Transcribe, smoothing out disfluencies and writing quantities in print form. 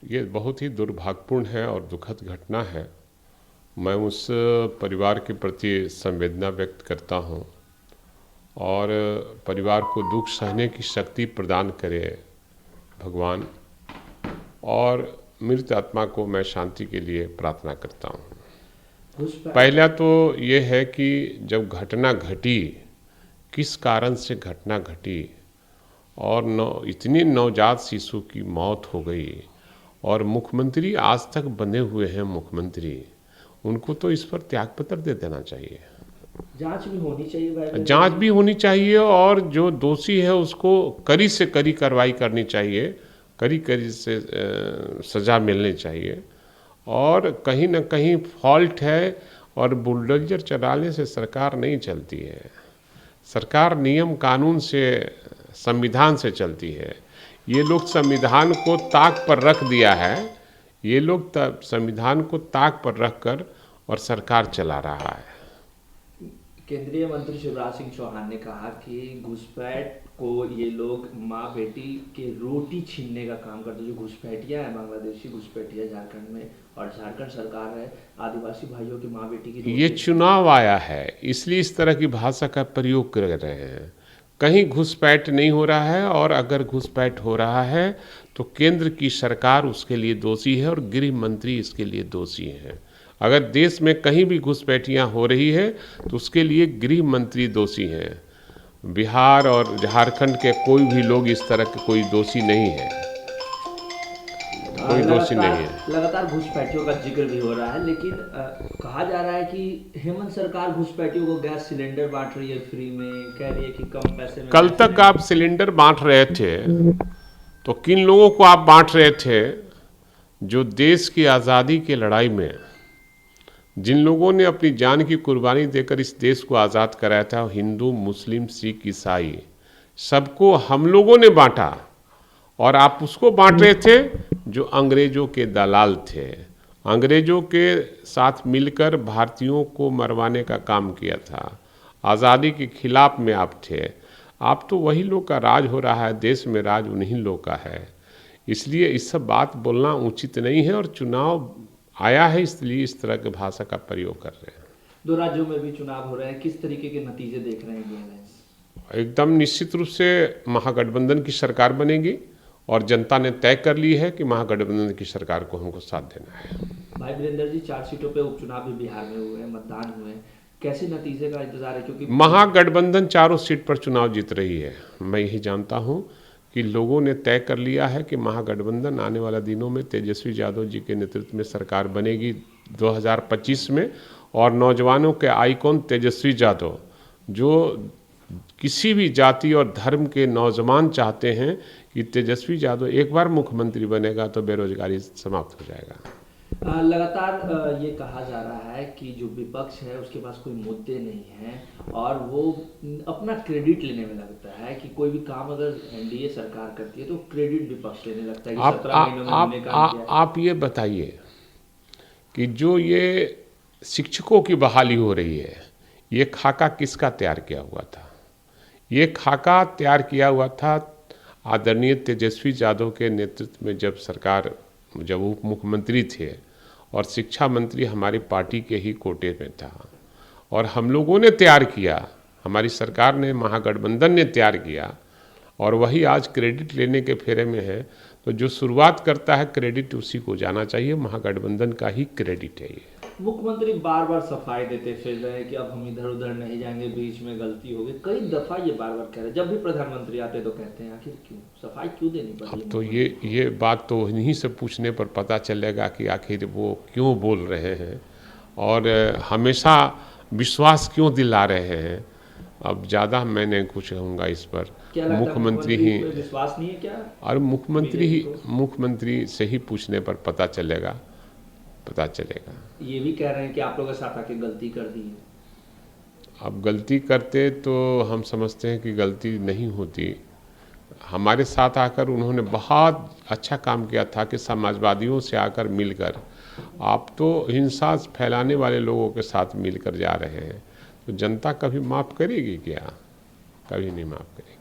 ये बहुत ही दुर्भाग्यपूर्ण है और दुखद घटना है। मैं उस परिवार के प्रति संवेदना व्यक्त करता हूँ और परिवार को दुख सहने की शक्ति प्रदान करे भगवान, और मृत आत्मा को मैं शांति के लिए प्रार्थना करता हूँ। पहला तो ये है कि जब घटना घटी, किस कारण से घटना घटी और इतने नवजात शिशु की मौत हो गई, और मुख्यमंत्री आज तक बने हुए हैं मुख्यमंत्री, उनको तो इस पर त्यागपत्र दे देना चाहिए। जांच भी होनी चाहिए, जांच भी होनी चाहिए और जो दोषी है उसको कड़ी से कड़ी कार्रवाई करनी चाहिए, कड़ी कड़ी से सज़ा मिलनी चाहिए। और कहीं ना कहीं फॉल्ट है, और बुलडोजर चलाने से सरकार नहीं चलती है। सरकार नियम कानून से, संविधान से चलती है। ये लोग संविधान को ताक पर रख दिया है, ये लोग संविधान को ताक पर रख कर और सरकार चला रहा है। केंद्रीय मंत्री शिवराज सिंह चौहान ने कहा कि घुसपैठ को ये लोग माँ बेटी के रोटी छीनने का काम करते, जो घुसपैठिया है, बांग्लादेशी घुसपैठिया झारखंड में, और झारखंड सरकार है आदिवासी भाइयों की माँ बेटी की। ये चुनाव आया है इसलिए इस तरह की भाषा का प्रयोग कर रहे हैं। कहीं घुसपैठ नहीं हो रहा है, और अगर घुसपैठ हो रहा है तो केंद्र की सरकार उसके लिए दोषी है और गृह मंत्री इसके लिए दोषी है। अगर देश में कहीं भी घुसपैठियाँ हो रही है तो उसके लिए गृह मंत्री दोषी हैं। बिहार और झारखंड के कोई भी लोग इस तरह के कोई दोषी नहीं है, कोई दोषी नहीं है। लगातार घुसपैठियों का जिक्र भी हो रहा है, लेकिन कहा जा रहा है कि हेमंत सरकार घुसपैठियों को गैस सिलेंडर बांट रही है फ्री में, कह रही है कि कम पैसे में। कल तक आप सिलेंडर बांट रहे थे तो किन लोगों को आप बांट रहे थे? जो देश की आज़ादी की लड़ाई में जिन लोगों ने अपनी जान की कुर्बानी देकर इस देश को आज़ाद कराया था, हिंदू, मुस्लिम, सिख, ईसाई, सबको हम लोगों ने बांटा। और आप उसको बांट रहे थे जो अंग्रेज़ों के दलाल थे, अंग्रेज़ों के साथ मिलकर भारतीयों को मरवाने का काम किया था। आज़ादी के खिलाफ में आप थे। आप तो वही लोग का राज हो रहा है, देश में राज उन्हीं लोग का है। इसलिए इस सब बात बोलना उचित नहीं है, और चुनाव आया है इसलिए इस तरह की भाषा का प्रयोग कर रहे हैं। दो राज्यों में भी चुनाव हो रहे हैं, किस तरीके के नतीजे देख रहे हैं? एकदम निश्चित रूप से महागठबंधन की सरकार बनेगी, और जनता ने तय कर ली है कि महागठबंधन की सरकार को हमको साथ देना है। भाई वीरेंद्र जी, 4 सीटों पे उपचुनाव भी बिहार में हुए हैं, मतदान हुए हैं, कैसे नतीजे का इंतजार है? क्योंकि महागठबंधन चारों सीट पर चुनाव जीत रही है। मैं यही जानता हूँ कि लोगों ने तय कर लिया है कि महागठबंधन आने वाले दिनों में तेजस्वी यादव जी के नेतृत्व में सरकार बनेगी 2025 में। और नौजवानों के आइकॉन तेजस्वी यादव, जो किसी भी जाति और धर्म के नौजवान चाहते हैं कि तेजस्वी यादव एक बार मुख्यमंत्री बनेगा तो बेरोजगारी समाप्त हो जाएगा। लगातार ये कहा जा रहा है कि जो विपक्ष है उसके पास कोई मुद्दे नहीं हैं, और वो अपना क्रेडिट लेने में लगता है कि कोई भी काम अगर एनडीए सरकार करती है तो क्रेडिट विपक्ष लेने लगता है कि 17 महीनों में हमने काम किया। आप ये बताइए कि जो ये शिक्षकों की बहाली हो रही है, ये खाका किसका तैयार किया हुआ था? ये खाका तैयार किया हुआ था आदरणीय तेजस्वी यादव के नेतृत्व में, जब सरकार, जब उप मुख्यमंत्री थे, और शिक्षा मंत्री हमारी पार्टी के ही कोटे में था, और हम लोगों ने तैयार किया, हमारी सरकार ने, महागठबंधन ने तैयार किया, और वही आज क्रेडिट लेने के फेरे में है। तो जो शुरुआत करता है क्रेडिट उसी को जाना चाहिए, महागठबंधन का ही क्रेडिट है ये। मुख्यमंत्री बार बार सफाई देते फिर रहे कि अब हम इधर उधर नहीं जाएंगे, बीच में गलती हो गई, कई दफा ये बार बार कह रहे हैं। जब भी प्रधानमंत्री आते तो कहते हैं आखिर क्यों सफाई क्यों देनी पड़ी? अब तो ये बात तो इन्हीं से पूछने पर पता चलेगा कि आखिर वो क्यों बोल रहे हैं और हमेशा विश्वास क्यों दिला रहे हैं। अब ज़्यादा मैं नहीं कुछ कहूँगा इस पर। मुख्यमंत्री ही विश्वास नहीं है क्या? और मुख्यमंत्री से ही पूछने पर पता चलेगा। ये भी कह रहे हैं कि आप लोगों के साथ आके गलती कर दी है। अब गलती करते तो हम समझते हैं कि गलती नहीं होती। हमारे साथ आकर उन्होंने बहुत अच्छा काम किया था कि समाजवादियों से आकर मिलकर, आप तो हिंसा फैलाने वाले लोगों के साथ मिलकर जा रहे हैं, तो जनता कभी माफ़ करेगी क्या? कभी नहीं माफ़ करेगी।